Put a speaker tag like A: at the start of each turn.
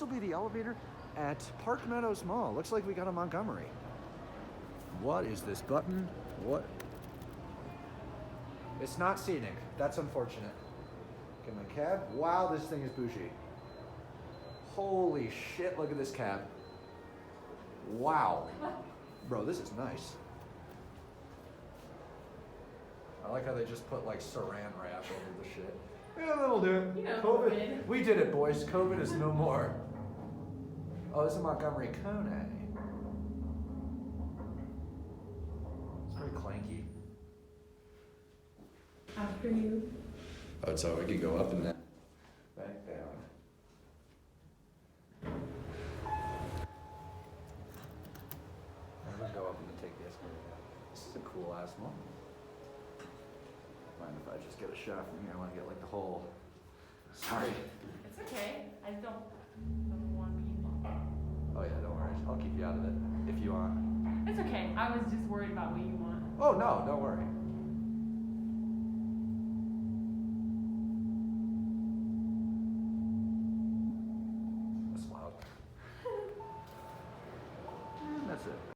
A: This will be the elevator at Park Meadows Mall. Looks like we got a Montgomery. What is this button? What? It's not scenic. That's unfortunate. Get my cab. Wow, this thing is bougie. Holy shit, look at this cab. Wow. Bro, this is nice. I like how they just put like saran wrap over the shit. Yeah, that'll do it.
B: You know,
A: COVID. We did it, boys. COVID is no more. Oh, this is MontgomeryKone. It's very clanky.
B: After you.
A: Oh, so we can go up and then back down. I'm gonna go up and then take the escalator down. This is a cool ass one. Mind if I just get a shot from here? I want to get like the whole. Sorry.
B: It's okay. I don't want to be involved.
A: Oh yeah, don't worry. I'll keep you out of it if you want.
B: It's okay. I was just worried about what you want.
A: Oh no, don't worry. That's loud. And that's it.